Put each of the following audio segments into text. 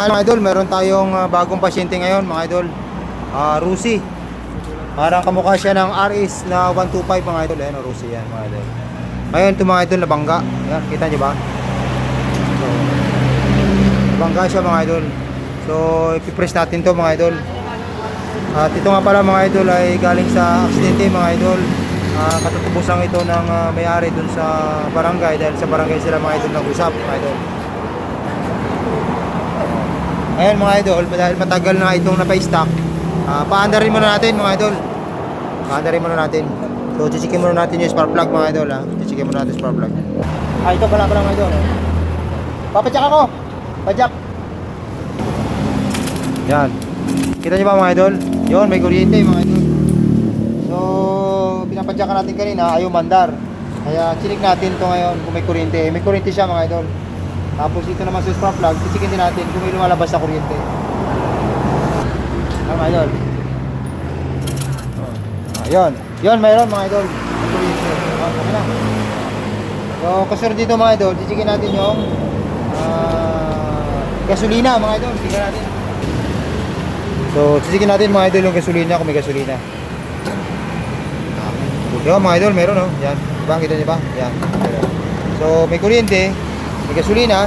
Mga idol, meron tayong bagong pasyente ngayon mga idol. Rusi. Parang kamukha siya ng RS na 125 mga idol. Ayan, Rusi yan mga idol. Ngayon ito mga idol, nabangga. Ayan, kita nyo ba? So, nabangga siya mga idol. So, ipipress natin to mga idol. At ito nga pala mga idol ay galing sa aksidente mga idol. Katatapos lang ito ng may-ari dun sa barangay. Dahil sa barangay sila mga idol nag-usap mga idol. Ayan mga idol, dahil matagal na itong napa-stock, paandarin muna natin mga idol. Paandarin muna natin. So, chisikin muna natin yung spark plug mga idol ha. Chisikin muna natin yung spark plug. Ito pala mga idol. Papadyak ako! Padyak! Yan. Kita nyo ba mga idol? Yun, may kuryente mga idol. So, pinapadyakan natin kanina, ayaw mandar. Kaya chinik natin ito ngayon kung may kuryente. May kuryente siya mga idol. Tapos dito naman sa spark plug, chisikin din natin kung may lumalabas sa kuryente. Mga idol. Ayun. Yun, mayroon mga idol. Okay na. So, kasunod dito mga idol, chisikin natin yung gasolina mga idol. Tingnan natin. So, chisikin natin mga idol yung gasolina kung may gasolina. Yun mga idol, meron oh. Yan. Diba? Kita nyo ba? Yan. So, may kuryente. May gasolina.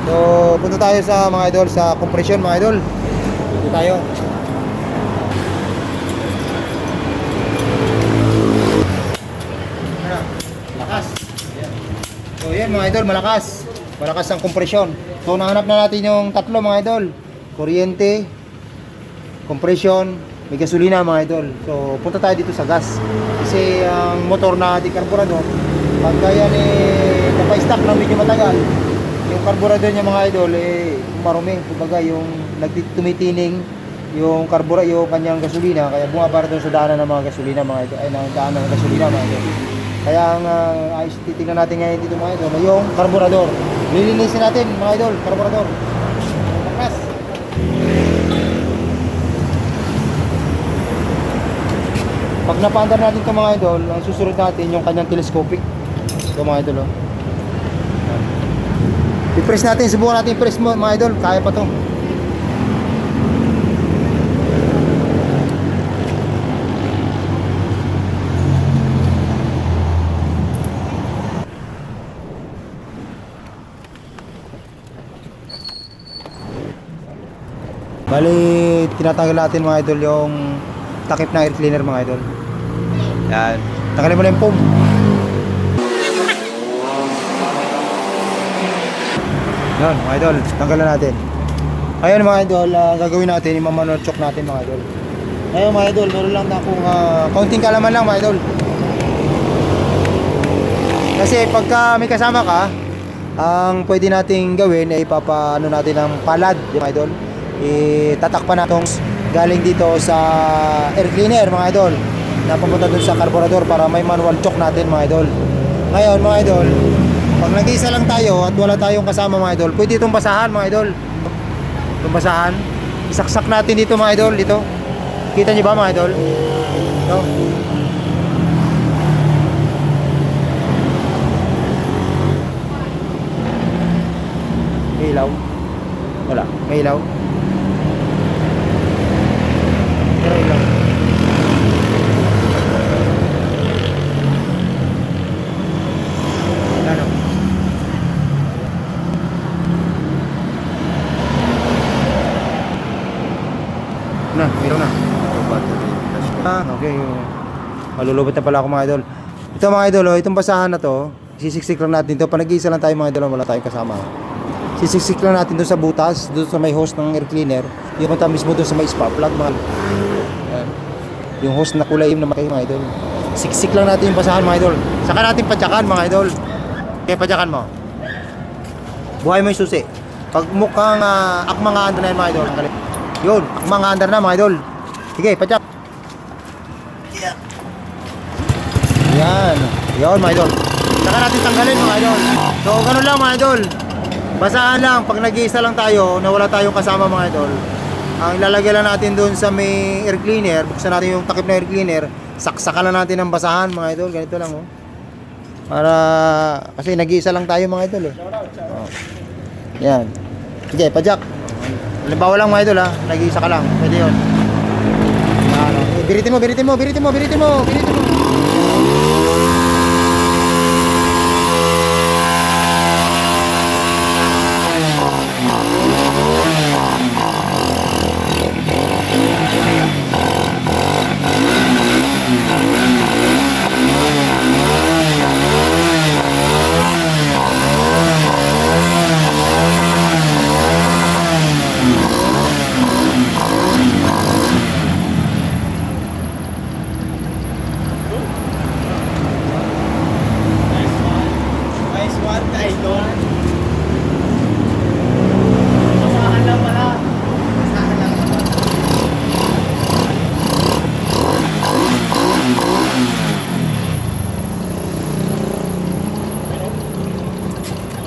So, punta tayo sa mga idol sa compression mga idol. Punta tayo. Malakas. So, yan mga idol, malakas. Malakas ang compression. So, nahanap na natin yung tatlo mga idol. Kuryente, compression, may gasolina mga idol. So, punta tayo dito sa gas. Kasi ang motor na di karburador, pagka yan napa-stock na medyo matagal, yung carburetor niya mga idol marumi, kumbaga yung tumitining yung yung kanyang gasolina, kaya bumabara doon sa daanan ng mga gasolina mga idol, ay ng daanan ng gasolina mga idol. Kaya ang ayos titingnan natin ngayon dito mga idol, yung carburetor. Lilinisin natin mga idol, carburetor. Pakas. Pag napaandar natin ito mga idol, ang susunod natin yung kanyang telescopic. Ito mga idol oh. I-press natin, subukan natin i-press mo mga idol, kaya pa to. Bali, tinatanggal natin mga idol yung takip ng air cleaner mga idol. Yan, tanggalin mo na yung foam. Yan mga idol, tanggalan natin. Ayun mga idol, gagawin natin, i-manual choke natin mga idol. Ayun mga idol, meron lang na akong counting kalaman lang mga idol. Kasi pagka may kasama ka, ang pwede nating gawin ay ipapaano natin ng palad mga idol. Itatakpan natin galing dito sa air cleaner mga idol, na pupunta dun sa carburetor para may manual choke natin mga idol. Ngayon mga idol, pag nag-iisa lang tayo at wala tayong kasama mga idol, pwede itong basahan mga idol. Itong basahan, isaksak natin dito mga idol, dito. Kita nyo ba mga idol? Ito. May ilaw? Wala, may ilaw. Pero ilaw. Ano? Meron na. Okay. Malulubot na pala ako mga idol. Ito mga idol, itong basahan na to, sisiksik lang natin ito. Pag nag-iisa lang tayo mga idol, wala tayong kasama. Sisiksik lang natin doon sa butas, doon sa may hose ng air cleaner. Yung punta mismo doon sa may spark plug mga idol. Yung hose na kulay na kayo mga idol. Siksik lang natin yung basahan mga idol. Saka natin padyakan mga idol. Kaya padyakan mo. Buhay mo yung susi. Pag mukhang akmang andar na yun mga idol. Yun, akmang andar na mga idol. Sige, padyak. Yan. Yun mga idol. Saka natin tanggalin mga idol. So ganun lang mga idol. Basahan lang. Pag nag-iisa lang tayo, na wala tayong kasama mga idol, ang ilalagay lang natin doon sa may air cleaner, buksan natin yung takip na air cleaner, saksakan lang natin ng basahan mga idol. Ganito lang oh. Para kasi nag-iisa lang tayo mga idol eh. Oh. Yan. Sige, pa-jack. Halimbawa lang mga idol ha, nag-iisa ka lang. Pwede yun. Ano, biritin mo, biritin mo, biritin mo, biritin mo, biritin mo. Nice one, idol. Basahan lang pala. Basahan lang pala.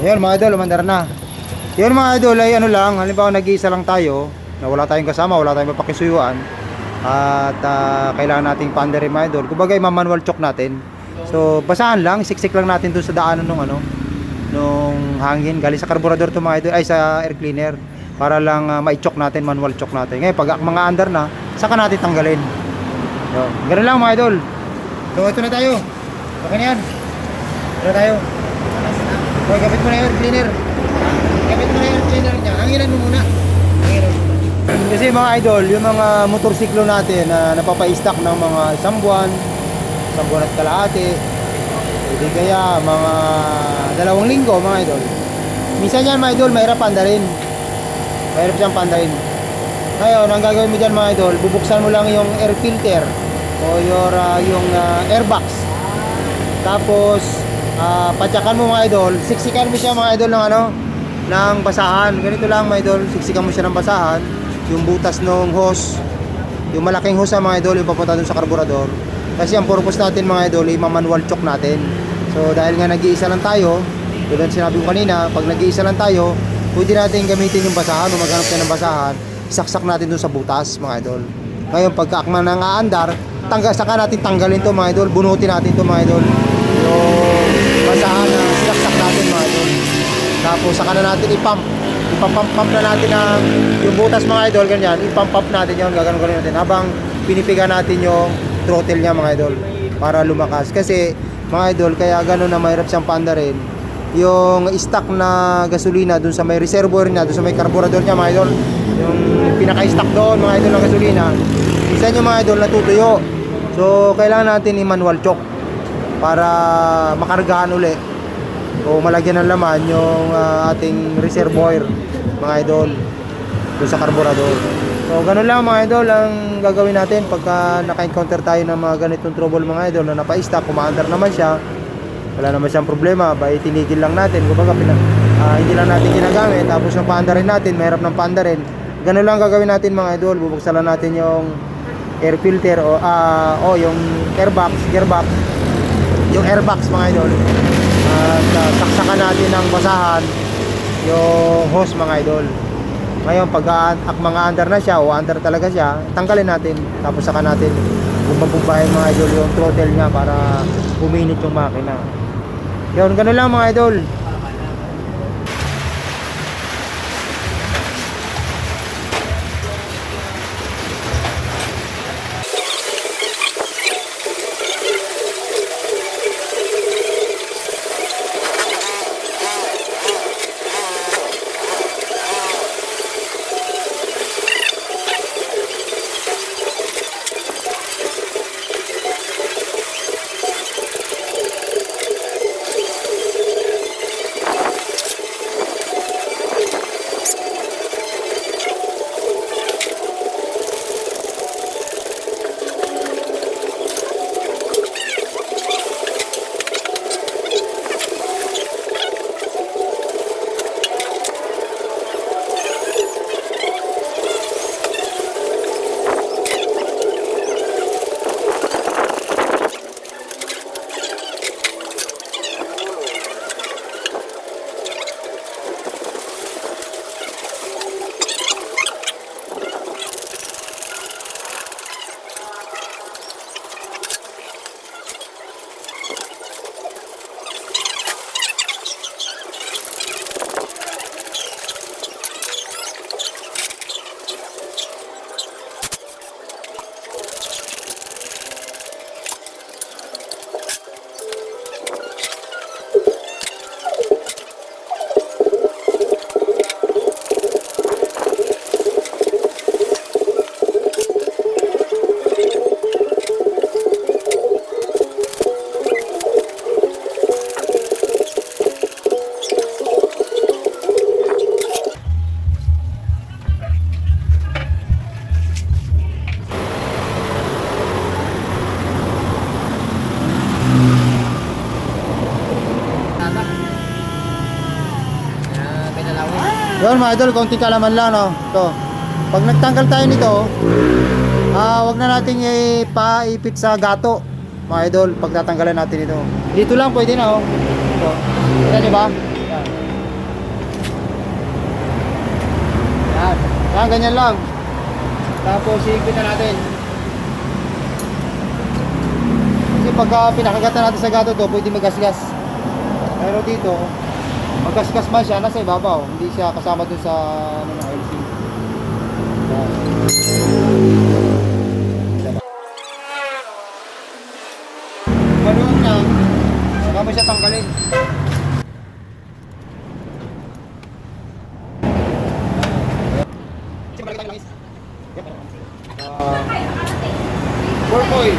Ayun mga idol, umandar na. Yun mga idol ay ano lang, halimbawa nag-iisa lang tayo, na wala tayong kasama, wala tayong mapakisuyuan, at kailangan nating paandarin mga idol. Kumbaga manual choke natin. So basahan lang, siksik lang natin doon sa daanan nung nung hangin galing sa carburetor to mga idol, ay sa air cleaner, para lang ma-choke natin, manual choke natin. Ngayon pag mga under na, saka natin tanggalin. So, ganun lang mga idol. So ito na tayo. Okay na yan. Ito na tayo. Okay, gamit mo na air cleaner. Gamit mo na air cleaner niya. Hanginan mo muna. Hanginan mo muna. Kasi mga idol, yung mga motorsiklo natin na napapa-stock ng mga isang buwan at kalahati, hindi kaya mga 2 linggo mga idol. Minsan yan mga idol, mahirap pandarin. Mahirap siyang pandarin. Ngayon, ang gagawin mo dyan mga idol, bubuksan mo lang yung air filter o yung airbox. Tapos, patyakan mo mga idol, siksikan mo siya mga idol ng basahan. Ganito lang mga idol, siksikan mo siya ng basahan. Yung butas ng hose, yung malaking hose mga idol, yung papunta dun sa karburador. Kasi ang purpose natin mga idol, i-manual choke natin. So dahil nga nag-iisa lang tayo, tulad sinabi ko kanina, pag nag-iisa lang tayo, pwede natin gamitin yung basahan o maghanap tayo ng basahan, isaksak natin dun sa butas mga idol. Ngayon pagkaakma ng aandar, saka natin tanggalin to mga idol, bunutin natin to mga idol. Yung basahan na sinaksak natin mga idol. Tapos saka na natin ipump na natin yung butas mga idol, ganyan, ipump natin yun, gagano'n natin habang pinipiga natin yung throttle niya mga idol para lumakas. Kasi mga idol, kaya gano'n na mahirap siyang paandarin, yung stock na gasolina dun sa may reservoir niya, dun sa may carburetor niya mga idol, yung pinaka-stock doon mga idol ng gasolina, isa yung mga idol natutuyo. So kailangan natin i-manual choke para makargahan uli o malagyan ng laman yung ating reservoir mga idol doon sa carburetor. So ganun lang mga idol ang gagawin natin pagka naka-encounter tayo ng mga ganitong trouble mga idol na napa-stock, kumaandar naman siya, wala naman siyang problema, ba itinigil lang natin, kumbaga hindi lang natin ginagamit, tapos yung paandarin natin, mahirap ng paandarin. Ganun lang gagawin natin mga idol, bubuksan lang natin yung air filter o yung gearbox, yung airbox mga idol, at saksakan natin ng basahan yung hose mga idol. Ngayon pag mga under na siya o under talaga siya, tanggalin natin, tapos saka natin bumabumbahin mga idol yung throttle niya para uminit yung makina. Yun, ganun lang mga idol. Yun mga idol, konting kalaman lang, no? Ito. Pag nagtanggal tayo nito, wag na nating ipaipit sa gato. Mga idol, pag tatanggalan natin ito. Dito lang pwede na, oh. Ito. Kita nyo ba? Yan. Yan. Yan, ganyan lang. Tapos, iipit na natin. Kasi pagka pinakagatan natin sa gato to, pwede magasgas. Pero dito, magasgas man siya, nasa ibabaw. Hindi siya kasama dun sa ano, ng LC. Yan. Maluwag lang, saka mo siya tanggalin. Purple.